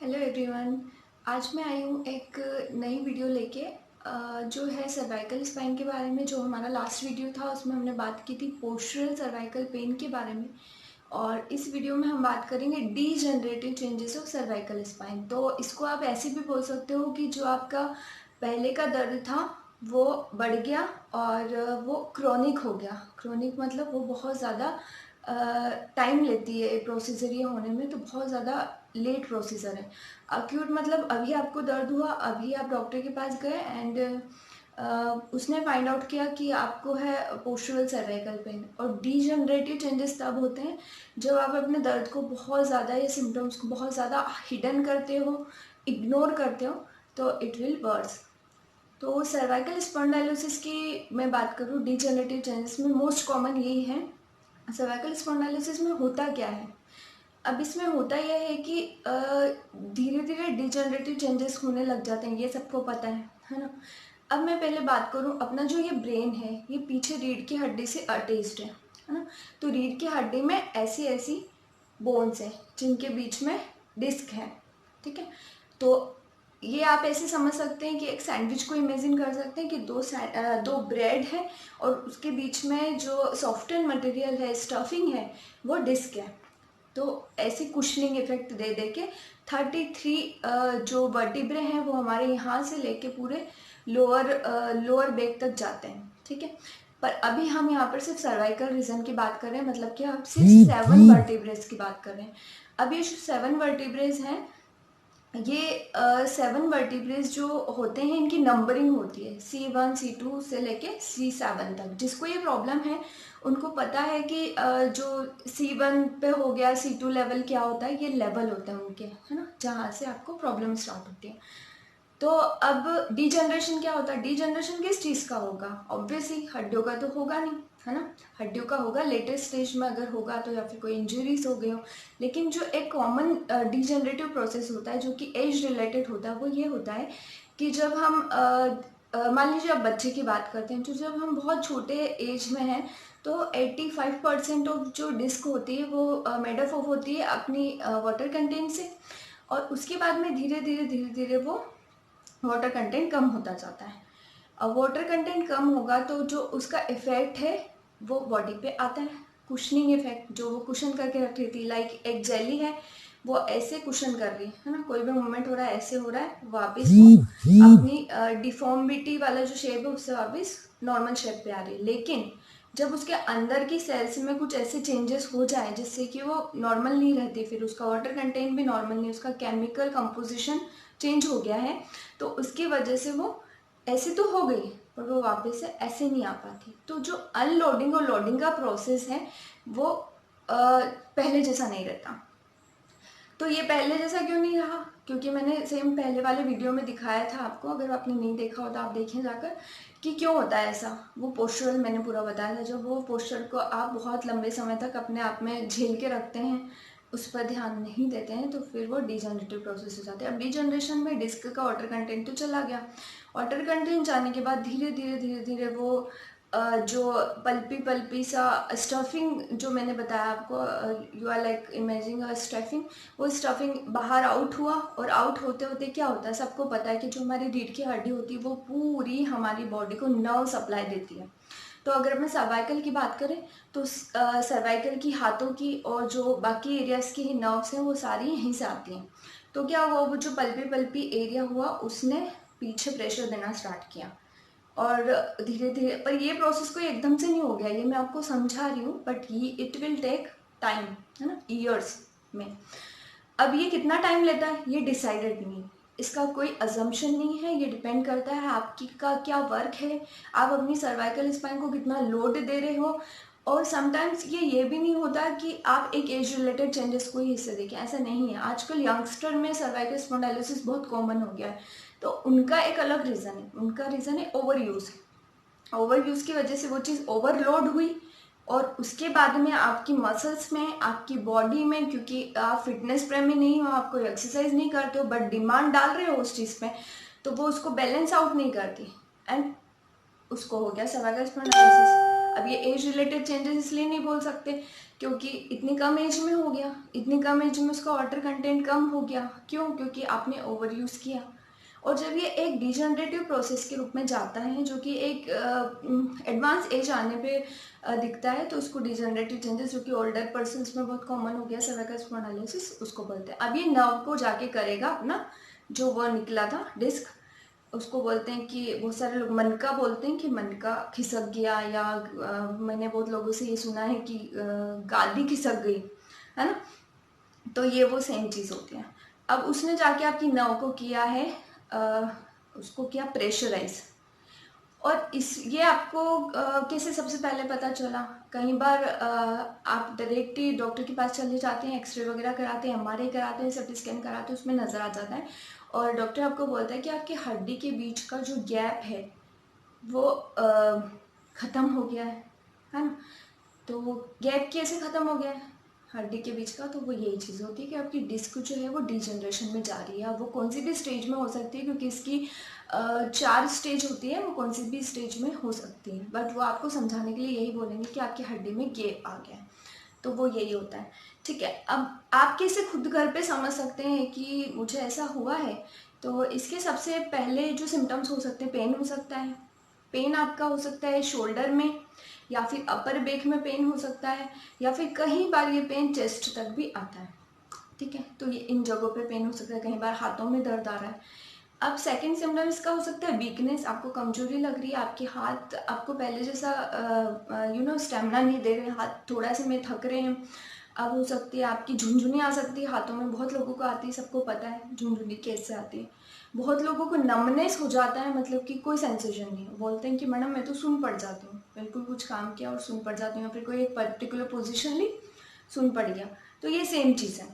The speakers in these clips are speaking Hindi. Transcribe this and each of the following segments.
Hello everyone. आज मैं आई हूँ एक नई वीडियो लेके जो है सर्वाइकल स्पाइन के बारे में। जो हमारा लास्ट वीडियो था उसमें हमने बात की थी पोस्चरल सर्वाइकल पेन के बारे में, और इस वीडियो में हम बात करेंगे degenerative changes of cervical spine. तो इसको आप ऐसे भी बोल सकते हो कि जो आपका पहले का दर्द था वो बढ़ गया और वो क्रोनिक हो गया। क्रोनिक मतलब वो बहुत ज़्यादा टाइम लेती है प्रोसीजर ये होने में, तो बहुत ज़्यादा लेट प्रोसीजर है। अक्यूट मतलब अभी आपको दर्द हुआ, अभी आप डॉक्टर के पास गए एंड उसने फाइंड आउट किया कि आपको है पोस्चरल सर्वाइकल पेन। और डीजनरेटिव चेंजेस तब होते हैं जब आप अपने दर्द को बहुत ज़्यादा या सिम्टम्स को बहुत ज़्यादा हिडन करते हो, इग्नोर करते हो, तो इट विल वर्स। तो सर्वाइकल स्पॉन्डाइलोसिस की मैं बात करूँ, डीजनरेटिव चेंजेस में मोस्ट कॉमन यही है। सर्वाइकल स्पॉन्डाइलोसिस में होता क्या है? अब इसमें होता यह है कि धीरे धीरे डिजनरेटिव चेंजेस होने लग जाते हैं, ये सबको पता है ना। अब मैं पहले बात करूं, अपना जो ये ब्रेन है ये पीछे रीढ़ की हड्डी से अटैच्ड है ना। तो रीढ़ की हड्डी में ऐसी ऐसी बोन्स हैं जिनके बीच में डिस्क है, ठीक है। तो ये आप ऐसे समझ सकते हैं कि एक सैंडविच को इमेजिन कर सकते हैं कि दो ब्रेड है और उसके बीच में जो सॉफ्टवेयर मटेरियल है, स्टफिंग है, वो डिस्क है। तो ऐसे कुशनिंग इफेक्ट दे दे के 33 जो वर्टिब्रे हैं वो हमारे यहाँ से लेके पूरे लोअर बैक तक जाते हैं, ठीक है। पर अभी हम यहाँ पर सिर्फ सर्वाइकल रीजन की बात कर रहे हैं, मतलब कि हम सिर्फ 7 वर्टिब्रेज की बात कर रहे हैं। अब ये जो 7 वर्टिब्रेज हैं, ये 7 वर्टिब्रेज जो होते हैं इनकी नंबरिंग होती है C1 C2 से लेके C7 तक। जिसको ये प्रॉब्लम है उनको पता है कि जो C1 पे हो गया, C2 लेवल क्या होता है, ये लेवल होते हैं उनके, है ना, जहाँ से आपको प्रॉब्लम स्टार्ट होती है। तो अब डीजनरेशन क्या होता है? डीजनरेशन किस चीज़ का होगा? ऑब्वियसली हड्डियों का तो होगा नहीं, है ना। हड्डियों का होगा लेटेस्ट स्टेज में अगर होगा तो, या फिर कोई इंजरीज हो गए हो। लेकिन जो एक कॉमन डीजनरेटिव प्रोसेस होता है जो कि एज रिलेटेड होता है, वो ये होता है कि जब हम मान लीजिए आप बच्चे की बात करते हैं, तो जब हम बहुत छोटे एज में हैं तो 85% ऑफ जो डिस्क होती है वो मेड अप होती है अपनी वाटर कंटेंट से। और उसके बाद में धीरे धीरे वो वाटर कंटेंट कम होता जाता है। अब वाटर कंटेंट कम होगा तो जो उसका इफेक्ट है वो बॉडी पे आता है, कुशनिंग इफेक्ट, जो वो कुशन करके रख रही थी। लाइक एक जेली है, वो ऐसे कुशन कर रही है ना, कोई भी मूवमेंट हो रहा है ऐसे हो रहा है, वापस वो अपनी डिफॉर्मिटी वाला जो शेप है उससे वापस नॉर्मल शेप पे आ रही है। लेकिन जब उसके अंदर की सेल्स में कुछ ऐसे चेंजेस हो जाए जिससे कि वो नॉर्मल नहीं रहती, फिर उसका वाटर कंटेंट भी नॉर्मल नहीं, उसका केमिकल कंपोजिशन चेंज हो गया है, तो उसकी वजह से वो ऐसे तो हो गई पर वो वापस से ऐसे नहीं आ पाती। तो जो अनलोडिंग और लोडिंग का प्रोसेस है वो पहले जैसा नहीं रहता। तो ये पहले जैसा क्यों नहीं रहा? क्योंकि मैंने सेम पहले वाले वीडियो में दिखाया था आपको, अगर आपने नहीं देखा हो तो आप देखें जाकर कि क्यों होता है ऐसा। वो पोस्चरल मैंने पूरा बताया था। जब वो पोस्चर को आप बहुत लंबे समय तक अपने आप में झेल के रखते हैं, उस पर ध्यान नहीं देते हैं, तो फिर वो डिजनरेटिव प्रोसेस हो जाते हैं। अब डिजनरेशन में डिस्क का वाटर कंटेंट तो चला गया, वाटर कंटेंट जाने के बाद धीरे धीरे वो जो पल्पी पल्पी सा स्टफिंग जो मैंने बताया आपको, you are like imaging a stuffing, वो स्टफिंग बाहर आउट हुआ। और आउट होते होते क्या होता है, सबको पता है कि जो हमारी रीढ़ की हड्डी होती है वो पूरी हमारी बॉडी को नर्व सप्लाई देती है। तो अगर अपने सर्वाइकल की बात करें तो सर्वाइकल की, हाथों की और जो बाकी एरियाज की नर्व्स हैं वो सारी यहीं से आती हैं। तो क्या हुआ, वो जो पल्पी पल्पी एरिया हुआ उसने पीछे प्रेशर देना स्टार्ट किया। और धीरे धीरे, पर ये प्रोसेस कोई एकदम से नहीं हो गया, ये मैं आपको समझा रही हूँ, बट ये इट विल टेक टाइम, है ना, ईयर्स में। अब ये कितना टाइम लेता है ये डिसाइडेड नहीं, इसका कोई अजम्पशन नहीं है, ये डिपेंड करता है आपकी का क्या वर्क है, आप अपनी सर्वाइकल स्पाइन को कितना लोड दे रहे हो। और समटाइम्स ये भी नहीं होता कि आप एक एज रिलेटेड चेंजेस को ही हिस्से देखें, ऐसा नहीं है। आजकल यंगस्टर में सर्वाइकल स्पॉन्डाइलोसिस बहुत कॉमन हो गया है, तो उनका एक अलग रीज़न है। उनका रीज़न है ओवर यूज़। ओवर यूज़ की वजह से वो चीज़ ओवरलोड हुई, और उसके बाद में आपकी मसल्स में, आपकी बॉडी में, क्योंकि आप फिटनेस प्रेमी नहीं हो, आप कोई एक्सरसाइज नहीं करते हो, बट डिमांड डाल रहे हो उस चीज़ पे, तो वो उसको बैलेंस आउट नहीं करती, एंड उसको हो गया सर्वाइकल स्पॉन्डिलोसिस। अब ये एज रिलेटेड चेंजेस इसलिए नहीं बोल सकते क्योंकि इतनी कम एज में हो गया, इतनी कम एज में उसका वाटर कंटेंट कम हो गया। क्यों? क्योंकि आपने ओवर यूज़ किया। और जब ये एक डिजनरेटिव प्रोसेस के रूप में जाता है जो कि एक एडवांस एज आने पे दिखता है, तो उसको डिजनरेटिव चेंजेस, जो कि ओल्डर पर्सन्स में बहुत कॉमन हो गया सर्वाइकल स्पॉन्डिलोसिस, उसको बोलते हैं। अब ये नर्व को जाके करेगा अपना जो वो निकला था डिस्क, उसको बोलते हैं कि बहुत सारे लोग मन का बोलते हैं कि मन का खिसक गया, या मैंने बहुत लोगों से ये सुना है कि गादी खिसक गई, है ना। तो ये वो सेम चीज़ होती है। अब उसने जाके आपकी नर्व को किया है, उसको किया प्रेशराइज। और इस ये आपको कैसे सबसे पहले पता चला? कई बार आप डायरेक्टली डॉक्टर के पास चले जाते हैं, एक्सरे वगैरह कराते हैं, एमआरआई कराते हैं, सीटी स्कैन कराते हैं, उसमें नज़र आ जाता है और डॉक्टर आपको बोलता है कि आपकी हड्डी के बीच का जो गैप है वो ख़त्म हो गया है ना। तो गैप कैसे ख़त्म हो गया है हड्डी के बीच का? तो वो यही चीज़ होती है कि आपकी डिस्क जो है वो डिजनरेशन में जा रही है। अब वो कौन सी भी स्टेज में हो सकती है, क्योंकि इसकी 4 स्टेज होती है, वो कौन सी भी स्टेज में हो सकती है, बट वो आपको समझाने के लिए यही बोलेंगे कि आपकी हड्डी में गैप आ गया है। तो वो यही होता है, ठीक है। अब आप कैसे खुद घर पे समझ सकते हैं कि मुझे ऐसा हुआ है? तो इसके सबसे पहले जो सिम्टम्स हो सकते हैं, पेन हो सकता है। पेन आपका हो सकता है शोल्डर में, या फिर अपर बैक में पेन हो सकता है, या फिर कई बार ये पेन चेस्ट तक भी आता है, ठीक है। तो ये इन जगहों पे पेन हो सकता है, कई बार हाथों में दर्द आ रहा है। अब सेकंड सिम्टम इसका हो सकता है वीकनेस, आपको कमजोरी लग रही है, आपके हाथ आपको पहले जैसा स्टेमिना नहीं दे रहे, हाथ थोड़ा से में थक रहे हैं। अब हो सकती है आपकी झुंझुनी आ सकती है हाथों में, बहुत लोगों को आती है, सबको पता है झुंझुनी कैसे आती है। बहुत लोगों को नमनेस हो जाता है, मतलब कि कोई सेंसेशन नहीं, बोलते हैं कि मैडम मैं तो सुन पड़ जाती हूँ, बिल्कुल कुछ काम किया और सुन पड़ जाती हूँ, या फिर कोई एक पर्टिकुलर पोजिशन ली सुन पड़ गया। तो ये सेम चीज़ है,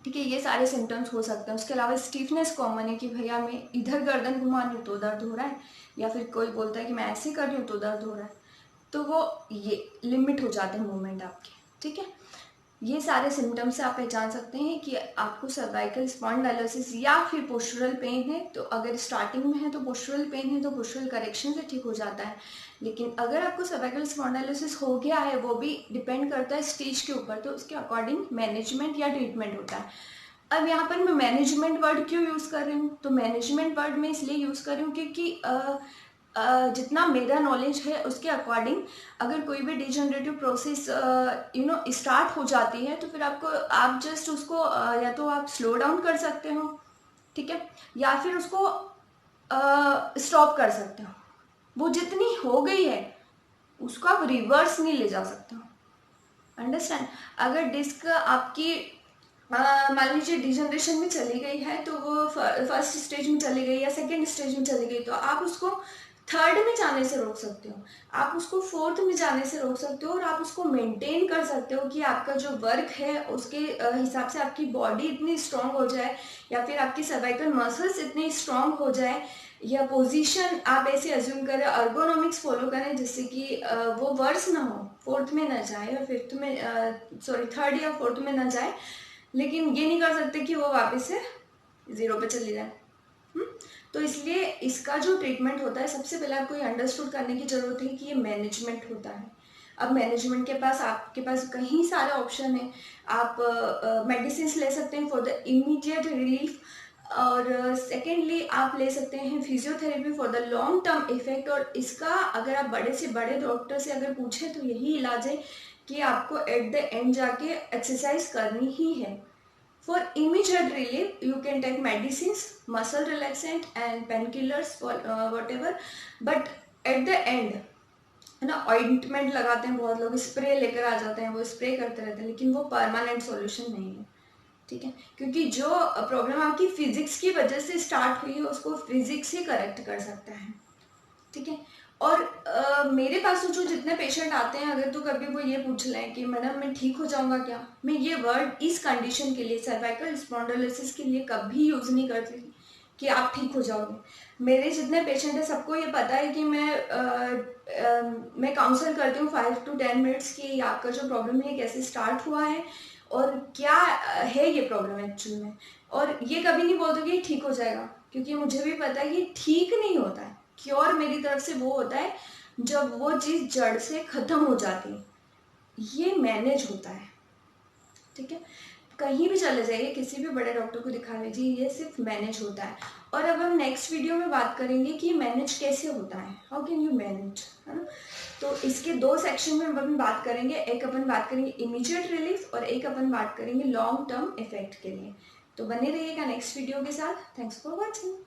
ठीक है। ये सारे सिम्टम्स हो सकते हैं। उसके अलावा स्टीफनेस कॉमन है कि भैया मैं इधर गर्दन घुमा रही हूँ तो दर्द हो रहा है, या फिर कोई बोलता है कि मैं ऐसे कर रही हूँ तो दर्द हो रहा है। तो वो ये लिमिट हो जाते हैं मूवमेंट आपके, ठीक है। ये सारे सिम्टम्स से आप पहचान सकते हैं कि आपको सर्वाइकल स्पॉन्डिलोसिस या फिर पोस्चरल पेन है। तो अगर स्टार्टिंग में है तो पोस्चरल पेन है, तो पोस्चरल करेक्शन से ठीक हो जाता है। लेकिन अगर आपको सर्वाइकल स्पॉन्डिलोसिस हो गया है, वो भी डिपेंड करता है स्टेज के ऊपर, तो उसके अकॉर्डिंग मैनेजमेंट या ट्रीटमेंट होता है। अब यहाँ पर मैं मैनेजमेंट वर्ड क्यों यूज़ कर रही हूँ? तो मैनेजमेंट वर्ड मैं इसलिए यूज़ कर रही हूँ क्योंकि जितना मेरा नॉलेज है उसके अकॉर्डिंग अगर कोई भी डिजनरेटिव प्रोसेस स्टार्ट हो जाती है, तो फिर आप जस्ट उसको या तो आप स्लो डाउन कर सकते हो, ठीक है, या फिर उसको स्टॉप कर सकते हो। वो जितनी हो गई है उसको आप रिवर्स नहीं ले जा सकते हो, अंडरस्टैंड। अगर डिस्क आपकी मान लीजिए डिजनरेशन में चली गई है, तो वो फर्स्ट स्टेज में चली गई या सेकेंड स्टेज में चली गई, तो आप उसको थर्ड में जाने से रोक सकते हो, आप उसको फोर्थ में जाने से रोक सकते हो, और आप उसको मेंटेन कर सकते हो कि आपका जो वर्क है उसके हिसाब से आपकी बॉडी इतनी स्ट्रांग हो जाए, या फिर आपकी सर्वाइकल मसल्स इतनी स्ट्रांग हो जाए, या पोजीशन आप ऐसे अज्यूम करें, अर्गोनॉमिक्स फॉलो करें, जिससे कि वो वर्स ना हो, फोर्थ में ना जाए या फिफ्थ में सॉरी थर्ड या फोर्थ में ना जाए। लेकिन ये नहीं कर सकते कि वो वापस से ज़ीरो पे चली जाए। तो इसलिए इसका जो ट्रीटमेंट होता है, सबसे पहले आपको ये अंडरस्टूड करने की ज़रूरत है कि ये मैनेजमेंट होता है। अब मैनेजमेंट के पास आपके पास कई सारे ऑप्शन हैं। आप मेडिसिन ले सकते हैं फॉर द इमीडिएट रिलीफ, और सेकेंडली आप ले सकते हैं physiotherapy for the long term effect. और इसका अगर आप बड़े से बड़े डॉक्टर से अगर पूछें तो यही इलाज है कि आपको एट द एंड जाके एक्सरसाइज करनी ही है। For immediate relief, you can take medicines, muscle relaxant and painkillers for whatever. But at the end, है ना, ऑइंटमेंट लगाते हैं बहुत लोग, स्प्रे लेकर आ जाते हैं, वो स्प्रे करते रहते हैं, लेकिन वो परमानेंट सॉल्यूशन नहीं है, ठीक है। क्योंकि जो प्रॉब्लम आपकी फिजिक्स की वजह से स्टार्ट हुई है उसको फिजिक्स ही करेक्ट कर सकता है, ठीक है। और मेरे पास जो जितने पेशेंट आते हैं, अगर तो कभी वो ये पूछ लें कि मैडम मैं ठीक हो जाऊंगा क्या, मैं ये वर्ड इस कंडीशन के लिए, सर्वाइकल स्पॉन्डिलोसिस के लिए, कभी यूज़ नहीं करती कि आप ठीक हो जाओगे। मेरे जितने पेशेंट हैं सबको ये पता है कि मैं काउंसल करती हूँ 5 to 10 मिनट्स की, आपका जो प्रॉब्लम है कैसे स्टार्ट हुआ है और क्या है ये प्रॉब्लम एक्चुअल में। और ये कभी नहीं बोलते कि ठीक हो जाएगा, क्योंकि मुझे भी पता है कि ठीक नहीं होता है। क्योर मेरी तरफ से वो होता है जब वो चीज़ जड़ से ख़त्म हो जाती है, ये मैनेज होता है। ठीक है, कहीं भी चले जाइए, किसी भी बड़े डॉक्टर को दिखा लीजिए, ये सिर्फ मैनेज होता है। और अब हम नेक्स्ट वीडियो में बात करेंगे कि मैनेज कैसे होता है, हाउ कैन यू मैनेज, है ना। तो इसके दो सेक्शन में अपन बात करेंगे, एक अपन बात करेंगे इमीडिएट रिलीफ और एक अपन बात करेंगे लॉन्ग टर्म इफेक्ट के लिए। तो बने रहिएगा नेक्स्ट वीडियो के साथ। Thanks for watching.